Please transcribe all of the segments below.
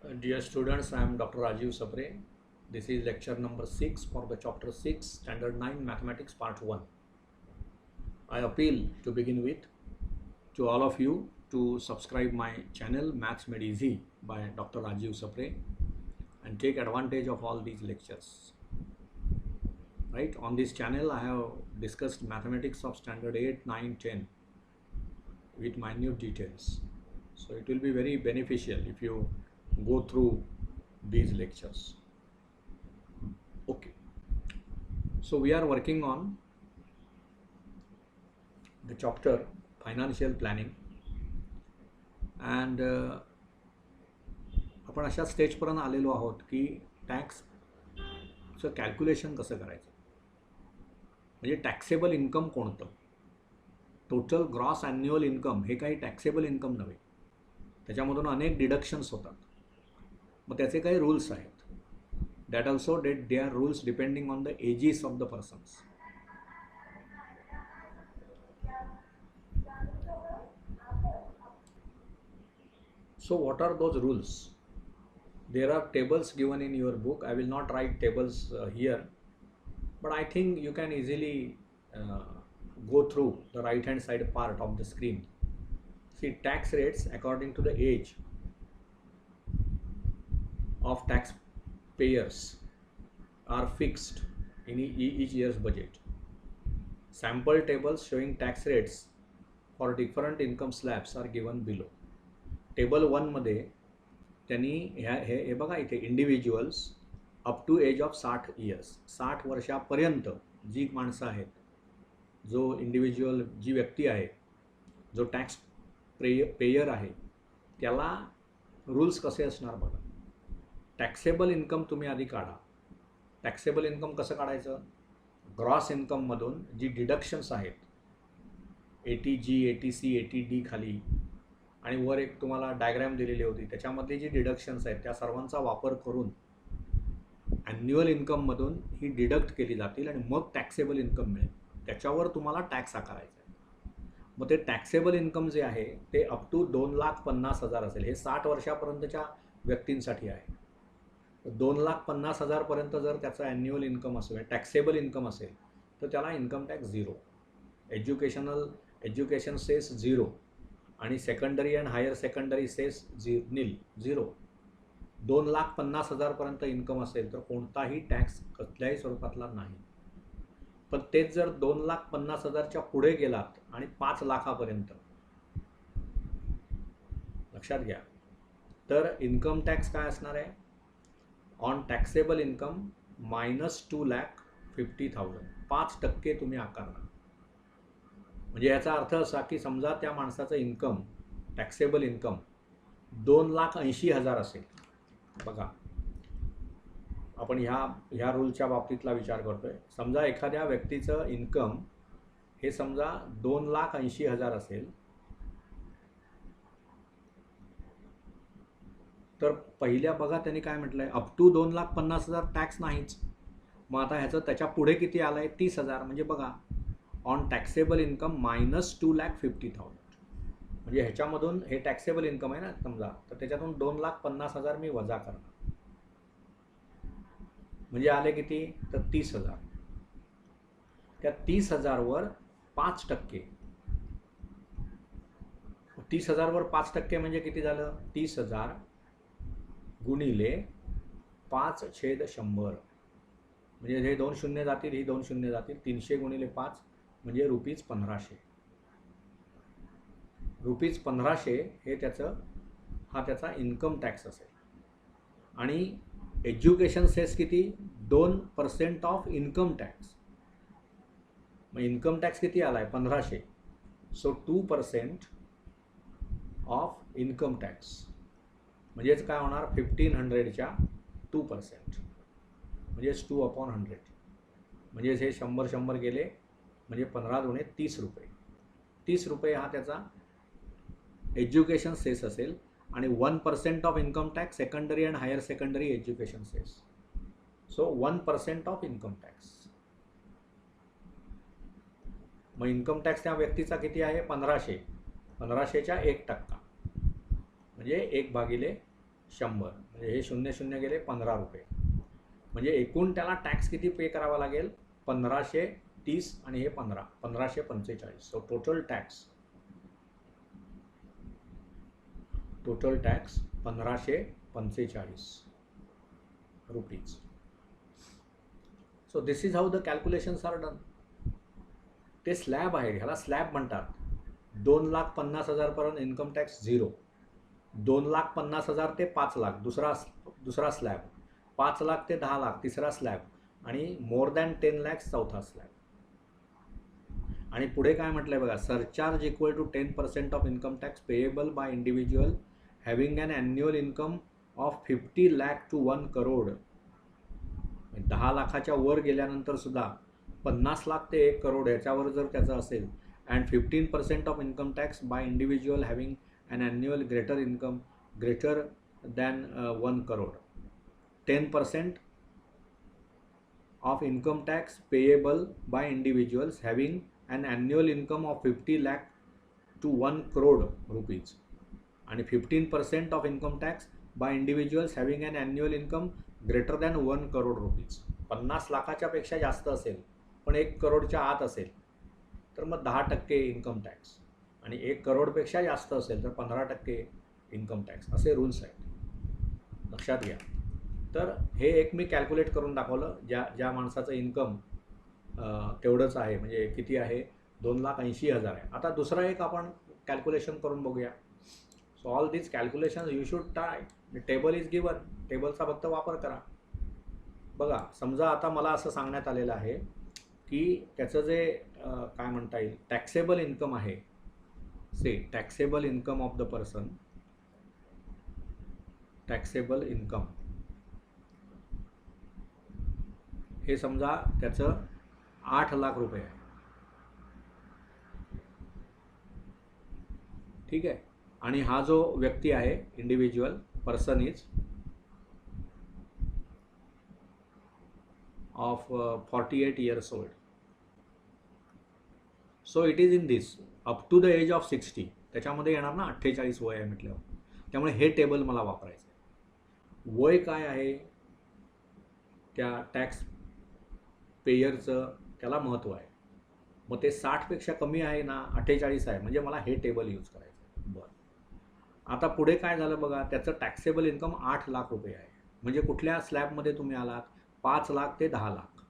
Dear students, I am Dr. Rajiv Sapre. This is lecture number 6 for the chapter 6, standard 9 mathematics part 1. I appeal to begin with to all of you to subscribe my channel Maths Made Easy by Dr. Rajiv Sapre and take advantage of all these lectures. Right, on this channel I have discussed mathematics of standard 8, 9, 10 with minute details. So it will be very beneficial if you go through these lectures. Okay, so we are working on the chapter financial planning and आपण अशा स्टेजपर्यंत आलेलो आहोत की टॅक्सचं calculation कसं करायचं, म्हणजे taxable income कोणतं, total gross annual income हे काही टॅक्सेबल इन्कम नव्हे, त्याच्यामधून अनेक डिडक्शन्स होतात. मग त्याचे काही रूल्स आहेत. That also they are rules depending on the ages of the persons. So what are those rules? There are tables given in your book. I will not write tables here, but I think you can easily go through the right hand side part of the screen. See, tax rates according to the age of taxpayers are fixed in each year's budget. Sample tables showing tax rates for different income slabs are given below. Table 1 मध्ये त्यांनी हे बघा इथे individuals up to age of 60 years, 60 वर्षापर्यंत जी माणसं आहेत, जो individual जी व्यक्ती आहे, जो टॅक्स पेयर आहे, त्याला रूल्स कसे असणार बघा. टॅक्सेबल इन्कम तुम्ही आधी काढा. टॅक्सेबल इन्कम कसं काढायचं? ग्रॉस इन्कममधून जी डिडक्शन्स आहेत, ATG, ATC, ATD खाली आणि वर एक तुम्हाला डायग्रॅम दिलेली होती, त्याच्यामध्ये जी डिडक्शन्स आहेत त्या सर्वांचा वापर करून ॲन्युअल इन्कममधून ही डिडक्ट केली जातील आणि मग टॅक्सेबल इन्कम मिळेल. त्याच्यावर तुम्हाला टॅक्स आकारायचा आहे. मग ते टॅक्सेबल इन्कम जे आहे ते अप टू 2,50,000 असेल. हे 60 वर्षापर्यंतच्या व्यक्तींसाठी आहे. 2,50,000 पर्यंत जर त्याचं ॲन्युअल इन्कम असेल, टॅक्सेबल इन्कम असेल, तर त्याला इन्कम टॅक्स 0, एज्युकेशन सेस 0 आणि secondary and higher secondary cess 0. 2,50,000 पर्यंत इन्कम असेल तर कोणताही टॅक्स कसल्याही स्वरूपातला नाही. पण तेच जर 2,50,000च्या पुढे गेलात आणि 5 लाखापर्यंत, लक्षात घ्या, तर इन्कम टॅक्स काय असणार आहे? ऑन टॅक्सेबल इन्कम -2,50,000, 5% तुम्ही आकारणार. म्हणजे याचा अर्थ असा की समजा त्या माणसाचं इन्कम, टॅक्सेबल इन्कम 2,80,000 असेल. बघा, आपण ह्या रूलच्या बाबतीतला विचार करतोय. समजा एखाद्या व्यक्तीचं इन्कम हे समजा 2,80,000 असेल, तर पहिल्या बघा त्यांनी काय म्हटलंय, अप टू 2,50,000 टॅक्स नाहीच. मग आता ह्याचं त्याच्या पुढे किती आलं आहे? 30,000. म्हणजे बघा, ऑन टॅक्सेबल इन्कम -2,50,000. म्हणजे ह्याच्यामधून हे टॅक्सेबल इन्कम आहे ना समजा, तर त्याच्यातून 2,50,000 मी वजा करणार. म्हणजे आले किती? तर 30,000. त्या 30,000वर 5%. 30,000वर 5% म्हणजे किती झालं? 30,000 गुणिले 5/100. म्हणजे हे 2 शून्य जातील, ही 2 शून्य जातील. 300 गुणिले 5 म्हणजे ₹1500. ₹1500 हे त्याचा इन्कम टॅक्स असेल. आणि एज्युकेशन सेस किती? 2% ऑफ इन्कम टॅक्स. मग इन्कम टॅक्स किती आला आहे? 1500. सो 2% ऑफ इन्कम टॅक्स म्हणजेच काय होणार? 1,500च्या 2%, म्हणजेच 2/100. म्हणजेच हे 100 गेले, म्हणजे 15 दुणे 30 रुपये. 30 रुपये हा त्याचा एज्युकेशन सेस असेल. आणि 1% of income tax secondary and higher secondary education cess. So 1% of income tax. मग इन्कम टॅक्स त्या व्यक्तीचा किती आहे? 1500. 1500च्या 1% म्हणजे 1/1500. 100, म्हणजे हे 0 गेले 15 रुपये, म्हणजे एकूण त्याला टॅक्स किती पे करावा लागेल 1530 आणि हे 1545. So total tax 1545 rupees. So this is how the calculations are done. ते स्लॅब आहे, ह्याला स्लॅब म्हणतात. 2,50,000 पर्यंत इन्कम टॅक्स 0, 2,50,000 ते 5,00,000 दुसरा स्लॅब, 5,00,000 ते 10,00,000 तिसरा स्लॅब, आणि मोर दॅन 10 lakhs चौथा स्लॅब. आणि पुढे काय म्हटलंय बघा, surcharge equal to 10% of income tax payable by individual having an annual income of 50 lakh to 1 crore. 10 लाखाच्या वर गेल्यानंतर सुद्धा 50 लाख ते 1 करोड याच्यावर जर त्याचं असेल, and 15% of income tax by individual having an annual greater income greater than 1 crore. 10% of income tax payable by individuals having an annual income of 50 lakh to 1 crore rupees, and 15% of income tax by individuals having an annual income greater than 1 crore rupees. 50 लाखाच्या पेक्षा जास्त असेल पण 1 करोडच्या आत असेल तर मग 10% income tax, आणि 1 करोडपेक्षा जास्त असेल तर 15% इन्कम टॅक्स, असे रूल्स आहेत, लक्षात घ्या. तर हे एक मी कॅल्क्युलेट करून दाखवलं, ज्या माणसाचं इन्कम तेवढंच आहे, म्हणजे किती आहे 2,80,000 आहे. आता दुसरा एक आपण कॅल्क्युलेशन करून बघूया. So all this calculation you should try. Table is given, टेबलचा फक्त वापर करा. बघा, समजा आता मला असं सांगण्यात आलेलं आहे की त्याचं जे काय म्हणता येईल टॅक्सेबल इन्कम आहे, say taxable income of the person, taxable income हे समजा त्याचं 8 लाख रुपये आहे, ठीक आहे. आणि हा जो व्यक्ती आहे individual person is of 48 years old. So it is in this up to the age of 60. त्याच्यामध्ये येणार ना 48 वय आहे म्हटल्यावर, त्यामुळे हे टेबल मला वापरायचं आहे. वय काय आहे त्या टॅक्स पेयरचं, त्याला महत्त्व आहे. मग ते 60पेक्षा कमी आहे ना, 48 आहे, म्हणजे मला हे टेबल यूज करायचं आहे. बरं, आता पुढे काय झालं बघा, त्याचं टॅक्सेबल इन्कम 8 लाख रुपये आहे. म्हणजे कुठल्या स्लॅबमध्ये तुम्ही आलात, 5 लाख ते 10 लाख,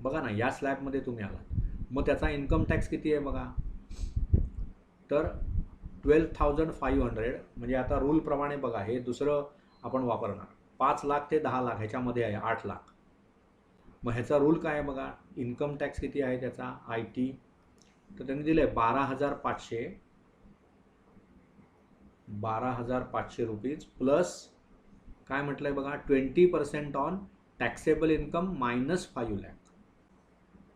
बघा ना, या स्लॅबमध्ये तुम्ही आलात. मग त्याचा इन्कम टॅक्स किती आहे बघा, तर 12,500. म्हणजे आता रूलप्रमाणे बघा, हे दुसरं आपण वापरणार. 5 लाख ते 10 लाख ह्याच्यामध्ये आहे 8 लाख. मग ह्याचा रूल काय आहे बघा, इन्कम टॅक्स किती आहे त्याचा IT, तर त्यांनी दिलं आहे 12,500 रुपीज प्लस काय म्हटलं आहे बघा 20% on taxable income minus 5 lakh.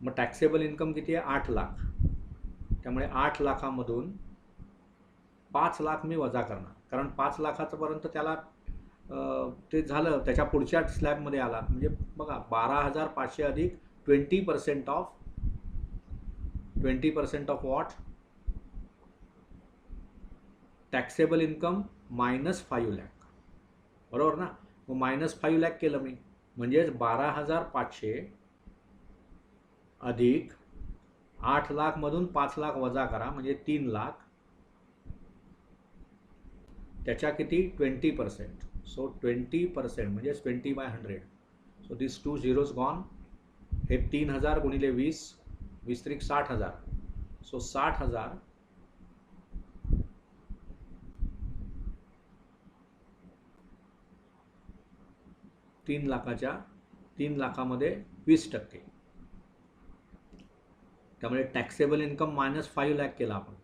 मग टॅक्सेबल इन्कम किती आहे 8 लाख, त्यामुळे 8 लाखामधून 5 लाख मी वजा करणार, कारण 5 लाखापर्यंत त्याला ते झालं, त्याच्या पुढच्या स्लॅबमध्ये आला. म्हणजे बघा 12,500 अधिक 20% of what, taxable income minus 5 lakh, बरोबर ना. मग मायनस 5 लाख केलं मी, म्हणजेच 12,500 अधिक 8 लाखमधून 5 लाख वजा करा, म्हणजे 3 लाख, त्याच्या किती 20%. सो 20% म्हणजे 20/100. So this 2 zeros gone. हे 3,000 गुणिले 20, 20 त्रिक 60,000. सो 60,000 3 लाखामध्ये 20%. त्यामुळे टॅक्सेबल इन्कम मायनस 5 लाख केला आपण,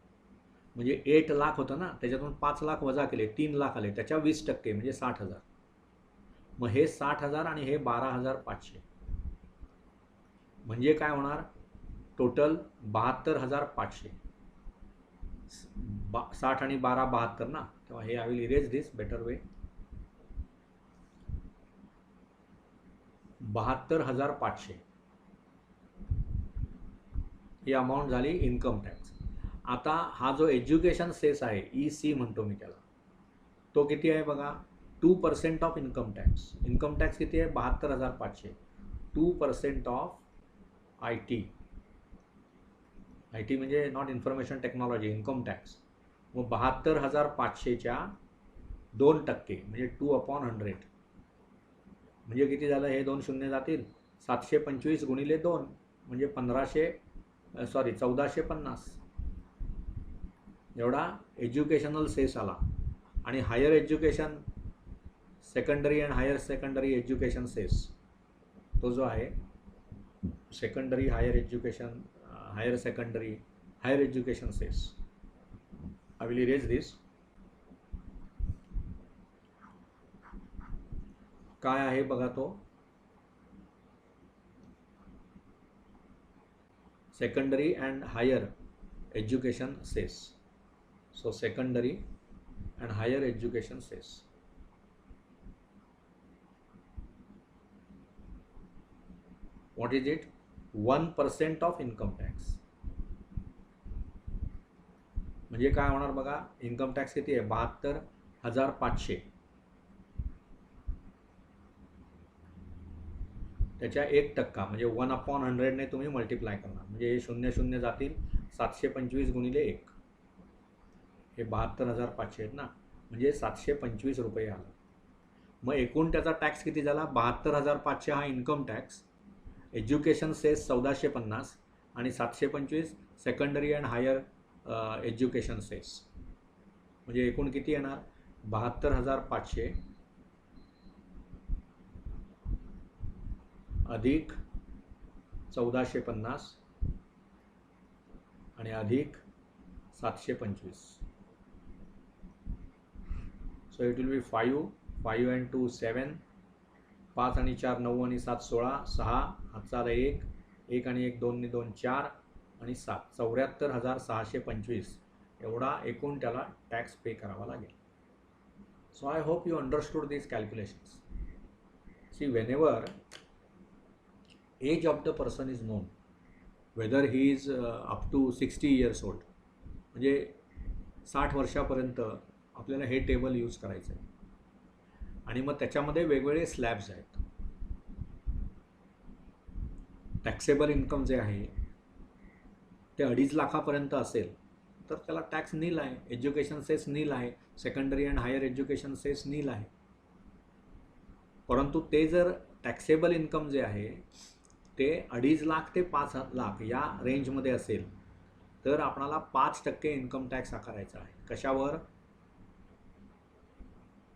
म्हणजे 8 लाख होतं ना, त्याच्यातून 5 लाख वजा केले, 3 लाख आले, त्याच्या 20% म्हणजे 60,000. मग हे 60,000 आणि हे 12,500 म्हणजे काय होणार टोटल 72,500. 60 आणि 12 72 ना, तेव्हा हे I will erase this better way. 72,500 he amount झाली इन्कम टॅक्स. आता हा जो एज्युकेशन सेस आहे EC म्हणतो मी त्याला, तो किती आहे बघा 2% of income tax. Income tax किती आहे? 72,500. 2% ऑफ IT म्हणजे not information technology, income tax. मग 72,500च्या 2% म्हणजे 2/100 म्हणजे किती झालं? हे 2 शून्य जातील. 725 गुणिले 2 म्हणजे 1450 एवढा एज्युकेशनल सेस आला. आणि higher education secondary and higher secondary education cess, तो जो आहे secondary higher education higher education cess, I will erase this. काय आहे बघा तो? Secondary and higher education cess. So secondary and higher education cess. What is it? 1% of income tax. म्हणजे काय होणार बघा? इन्कम टॅक्स किती आहे? 72,500. त्याच्या 1% म्हणजे 1/100 तुम्ही मल्टिप्लाय करणार. म्हणजे हे 0 जातील. 725 गुणिले 1 हे 72,500 आहेत ना, म्हणजे 725 रुपये आला. मग एकूण त्याचा टॅक्स किती झाला? 72,500 हा इन्कम टॅक्स, एज्युकेशन सेस 1450 आणि 725 secondary and higher education cess. म्हणजे एकूण किती येणार? 72,500 अधिक 1450 आणि अधिक 725. So it will be 5 and 2 7, 5 आणि 4 9 आणि 7 16, 6 हातचा 1 आणि 1 2 आणि 2 4 आणि 7 74,625 एवढा एकूण त्याला टॅक्स पे करावा लागेल. So I hope you understood this calculations. See, whenever age of the person is known, whether he is up to 60 years old, म्हणजे 60 वर्षापर्यंत आपल्याला हे टेबल यूज करायचं आहे. आणि मग त्याच्यामध्ये वेगवेगळे स्लॅब्स आहेत. टॅक्सेबल इन्कम जे आहे ते 2.5 लाखापर्यंत असेल तर त्याला टॅक्स नील आहे, एज्युकेशन सेस नील आहे, secondary and higher education cess nil आहे. परंतु ते जर टॅक्सेबल इन्कम जे आहे ते 2.5 लाख ते 5 लाख या रेंजमध्ये असेल तर आपणाला 5% इन्कम टॅक्स आकारायचा आहे.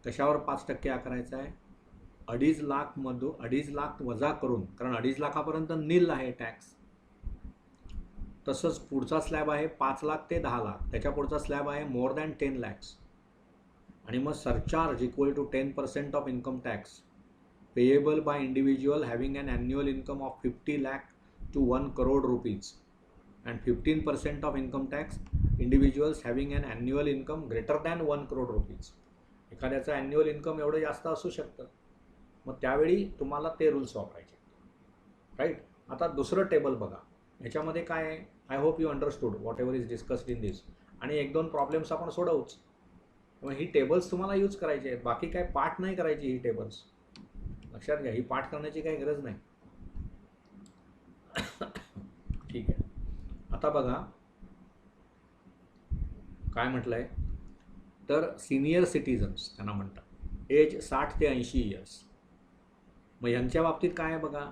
कशावर 5% आकारायचा आहे? 2.5 लाख वजा करून, कारण 2.5 लाखापर्यंत नील आहे टॅक्स. तसंच पुढचा स्लॅब आहे 5 लाख ते 10 लाख, त्याच्या पुढचा स्लॅब आहे मोर दॅन 10 lakhs. आणि मग surcharge equal to 10% of income tax payable by individual having an annual income of 50 lakh to 1 crore rupees and 15% of income tax individuals having an annual income greater than 1 crore rupees. एखाद्याचं annual income एवढं जास्त असू शकतं, मग त्यावेळी तुम्हाला ते rules वापरायचे, राईट. आता दुसरं टेबल बघा, ह्याच्यामध्ये काय आहे? I hope you understood what ever is discussed in this. आणि 1-2 प्रॉब्लेम्स आपण सोडवूच. मग ही टेबल्स तुम्हाला यूज करायची आहेत, बाकी काय पाठ नाही करायची. ही टेबल्स लक्षात घ्या, ही पाठ करण्याची काही गरज नाही. ठीक आहे. आता बघा काय म्हटलंय तर सिनियर सिटीजन्स त्यांना म्हणतात, एज 60 ते 80 years. मग यांच्या बाबतीत काय आहे बघा,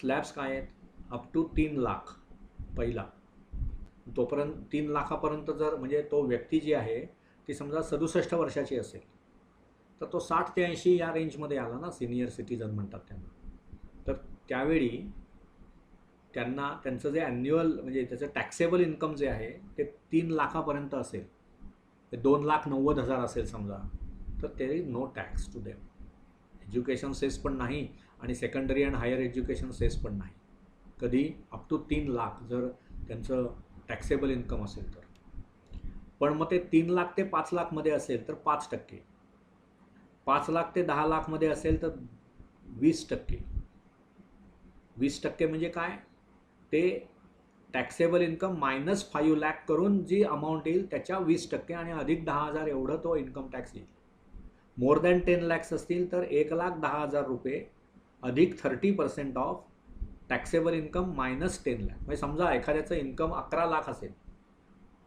स्लॅब्स काय आहेत? अप टू 3 लाख पहिला, तोपर्यंत 3 लाखापर्यंत जर म्हणजे तो व्यक्ती जी आहे ती समजा 67 वर्षाची असेल तर तो 60 ते 80 या रेंजमध्ये आला ना, सिनियर सिटीजन म्हणतात त्यांना. तर त्यावेळी त्यांना त्यांचं जे ॲन्युअल म्हणजे त्याचं टॅक्सेबल इन्कम जे आहे ते 3 लाखापर्यंत असेल, ते 2,90,000 असेल समजा, तर ते no tax to them. Education cess पण नाही आणि secondary and higher education cess पण नाही. कधी? अप टू 3 लाख जर त्यांचं टॅक्सेबल इन्कम असेल तर. पण मग ते 3 लाख ते 5 लाखमध्ये असेल तर 5%, 5 लाख ते 10 लाखमध्ये असेल तर 20%. 20% म्हणजे काय? ते टॅक्सेबल इन्कम -5 लाख करून जी अमाऊंट येईल त्याच्या 20% आणि अधिक 10,000 एवढं तो इन्कम टॅक्स येईल. मोर दॅन 10 लॅक्स असतील तर 1,10,000 रुपये अधिक 30% of taxable income minus 10 lakh. म्हणजे समजा एखाद्याचं इन्कम 11 लाख असेल,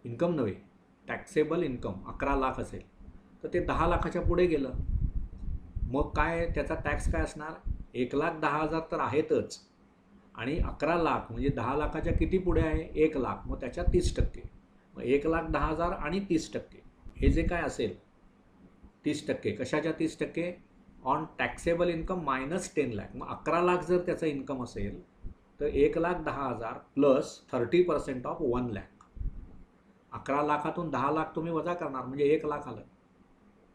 इन्कम नव्हे टॅक्सेबल इन्कम 11 लाख असेल, तर ते 10 लाखाच्या पुढे गेलं, मग काय त्याचा टॅक्स काय असणार? 1,10,000 तर आहेतच, आणि 11 लाख म्हणजे 10 लाखाच्या किती पुढे आहे? 1 लाख, मग त्याच्या 30%. मग 1,10,000 आणि 30%, हे जे काय असेल 30%, कशाच्या 30%? On taxable income minus 10 lakh. मग 11 लाख जर त्याचं इन्कम असेल तर 1,10,000 प्लस 30% ऑफ 1 लाख. 11 लाखातून 10 लाख तुम्ही वजा करणार म्हणजे 1 लाख आलं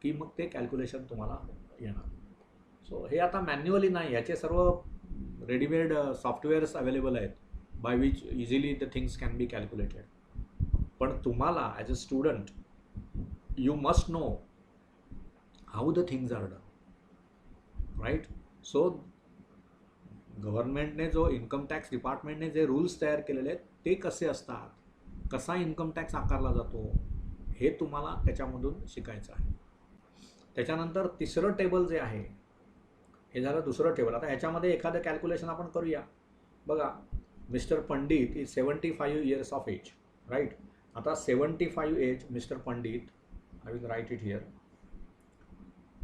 की मग ते कॅल्क्युलेशन तुम्हाला येणार. सो हे आता मॅन्युअली नाही, याचे सर्व रेडीमेड सॉफ्टवेअर्स अवेलेबल आहेत by which easily the things can be calculated. पण तुम्हाला as a student you must know how the things are done, right? So गव्हर्नमेंटने जो इन्कम टॅक्स डिपार्टमेंटने जे रूल्स तयार केलेले आहेत ते कसे असतात, कसा इन्कम टॅक्स आकारला जातो, हे तुम्हाला त्याच्यामधून शिकायचं आहे. त्याच्यानंतर तिसरं टेबल जे आहे, हे झालं दुसरं टेबल. आता ह्याच्यामध्ये एखादं कॅल्क्युलेशन आपण करूया. बघा, Mister Pandit is 75 years of age, right? आता 75 age Mister Pandit, I will write it here.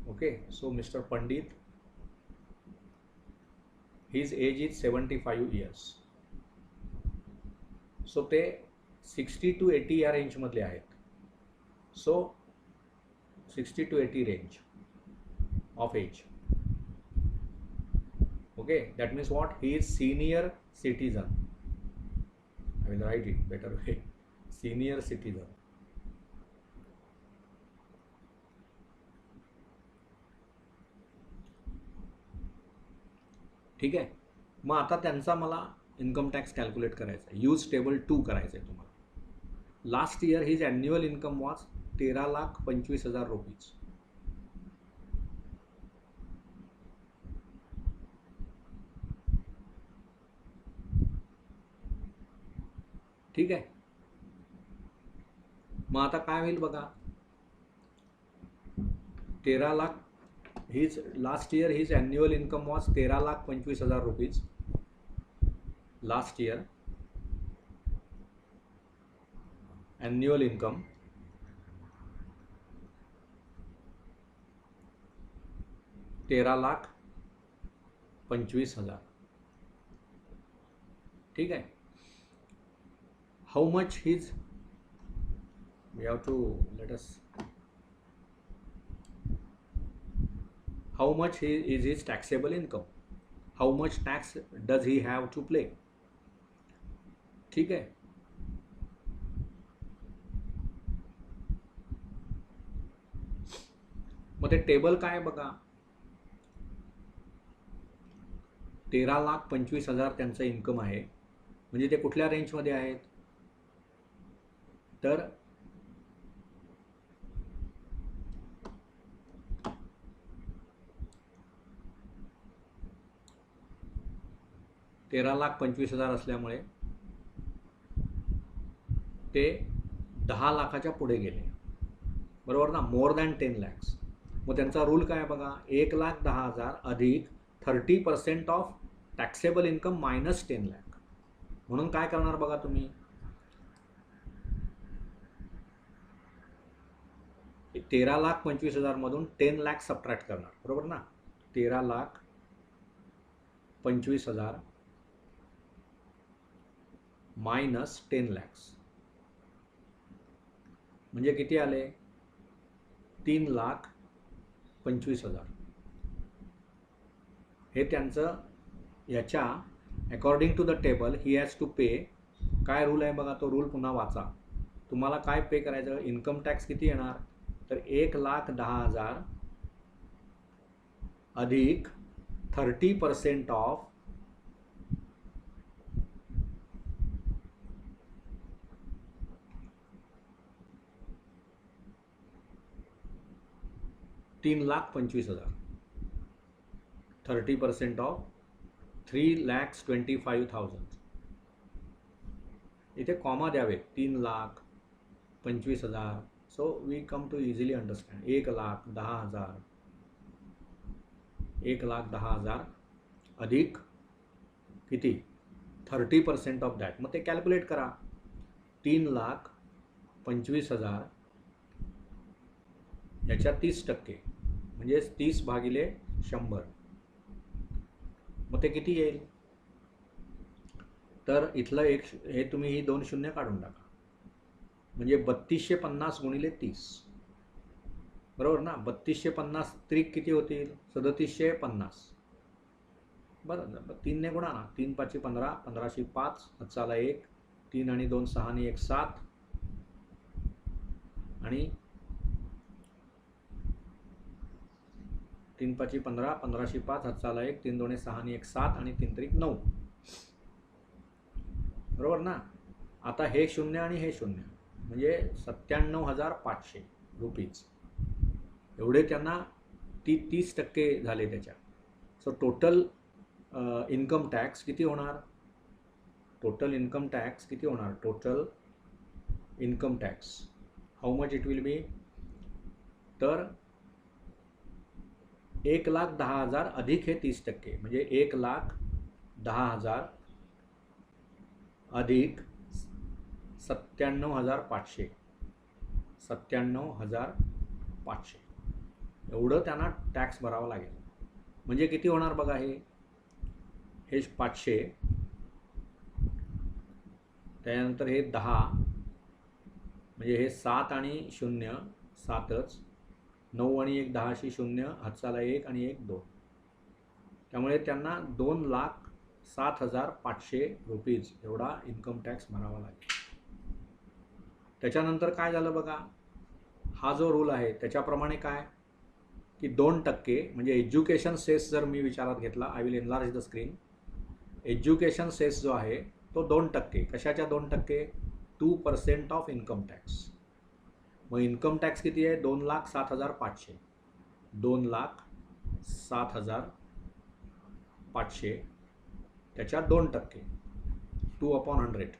Okay, so Mister Pandit, his age is 75 years. So ते 60 to 80 या रेंजमधले आहेत. So 60 to 80 range of age. Okay, that means what? He is senior citizen. I will write it better way, senior citizen. ठीक आहे. मग आता त्यांचा मला इन्कम टॅक्स कॅल्क्युलेट करायचा आहे. यूज टेबल 2 करायचं आहे तुम्हाला. Last year his annual income was 13,25,000 rupees. ठीक आहे. मग आता काय होईल बघा, 13 lakh, his last year his annual income was 13,25,000 rupees. Last year annual income ₹13,25,000. ठीक आहे. How much his, we have to let us, how much is his taxable income, how much tax does he have to play. ठीक आहे. मग ते table काय बघा, 13,25,000 त्यांचं income आहे, म्हणजे ते कुठल्या रेंजमध्ये आहेत? तर $13,25,000 असल्यामुळे ते 10 लाखाच्या पुढे गेले, बरोबर ना? More than 10 lakhs. मग त्यांचा रूल काय बघा, 1,10,000 अधिक 30% of taxable income minus 10 lakh. म्हणून काय करणार बघा तुम्ही, 13,25,000 मधून 10 लाख सबट्रॅक्ट करणार, बरोबर ना? 13,25,000 मायनस 10 लॅक्स म्हणजे किती आले? 3,25,000. हे त्यांचं याच्या according to the table he has to pay. काय रूल आहे बघा, तो रूल पुन्हा वाचा. तुम्हाला काय पे करायचं? इन्कम टॅक्स किती येणार? तर 1,10,000 अधिक 30% ऑफ 3,25,000, 30% ऑफ 3,25,000. इथे कॉमा द्यावे, 3,25,000. So we come to easily understand. 1,10,000 1,10,000 अधिक किती 30% ऑफ दॅट. मग ते कॅल्क्युलेट करा. 3,25,000 याच्या 30% म्हणजे 30 भागिले 100. मग ते किती येईल? तर इथलं एक हे तुम्ही ही 2 शून्य काढून टाका. म्हणजे 3250 गुणिले 30, बरोबर ना. 3250 त्रिक किती होतील? 3750. बरं, 3 ने गुणा ना. 3 पाची 15, 15शी 5, हातचाला 1, 3 आणि 2 6 आणि 1 7, आणि 3 पाची 15, 15शी 5, हातचाला 1, 3 2 6 आणि 1 7, आणि 3 त्रिक 9, बरोबर ना. आता हे शून्य आणि हे शून्य म्हणजे 97,500 रुपीज एवढे त्यांना 30% झाले त्याच्या. सो टोटल इन्कम टॅक्स किती होणार? टोटल इन्कम टॅक्स किती होणार? Total income tax how much it will be? तर 1,10,000 अधिक हे 30% म्हणजे 1,10,000 अधिक 97,500. 97,500 एवढं त्यांना टॅक्स भरावा लागेल. म्हणजे किती होणार बघा. हे 500, त्यानंतर हे 10, म्हणजे हे 7 आणि 0 7च, 9 आणि 1 10शी 0, हातचाला 1 आणि 1 2. त्यामुळे त्यांना 2,07,500 रुपीज एवढा इन्कम टॅक्स भरावा लागेल. त्याच्यानंतर काय झालं बघा. हा जो रूल आहे त्याच्याप्रमाणे काय की 2% म्हणजे एज्युकेशन सेस जर मी विचारात घेतला, I will enlarge the screen. Education cess जो आहे तो 2%. कशाच्या 2%? 2% ऑफ इन्कम टॅक्स. मग इन्कम टॅक्स किती आहे? 2,07,500. 2,07,500 त्याच्या 2%, 2/100.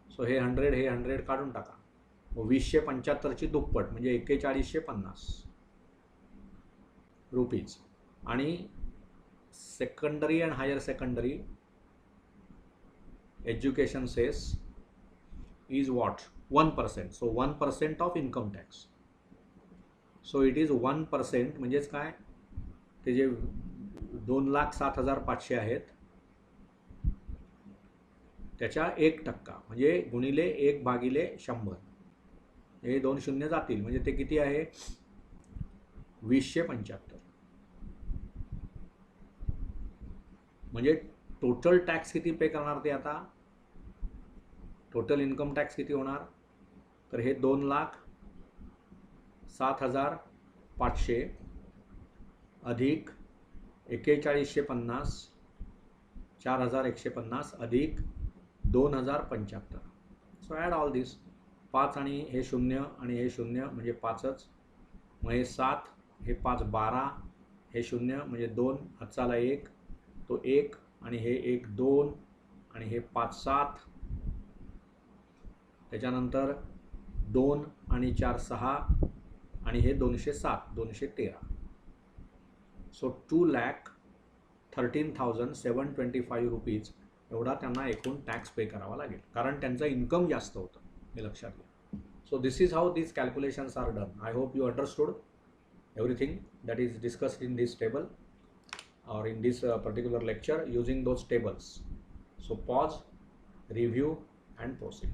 सो हे 100 हे 100 काढून टाका. 2,075ची दुप्पट म्हणजे 4,150 रुपीज. आणि secondary and higher secondary education cess is what? 1%. So 1% of income tax. So it is 1% म्हणजेच काय? ते जे 2,07,500 आहेत त्याच्या 1% म्हणजे गुणिले 1/100. हे 2 शून्य जातील म्हणजे ते किती आहे? 2,075. म्हणजे टोटल टॅक्स किती पे करणार ते आता? टोटल इन्कम टॅक्स किती होणार? तर हे 2,07,500 अधिक 4,150, 4,150 अधिक 2,075. सो ॲड ऑल दिस. 5 आणि हे 0 आणि हे 0 म्हणजे 5च. मग हे 7, हे 5 12, हे 0 म्हणजे 2, हातचाला 1, तो 1, आणि हे 1 2, आणि हे 5 7, त्याच्यानंतर 2 आणि 4 6, आणि हे 207 213. सो 2,13,725 रुपीज एवढा त्यांना एकूण टॅक्स पे करावा लागेल, कारण त्यांचं इन्कम जास्त होतं, हे लक्षात घ्या. So this is how these calculations are done. I hope you understood everything that is discussed in this table or in this particular lecture using those tables. So pause, review and proceed.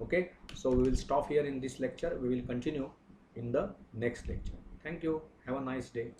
Okay, so we will stop here in this lecture. We will continue in the next lecture. Thank you. Have a nice day.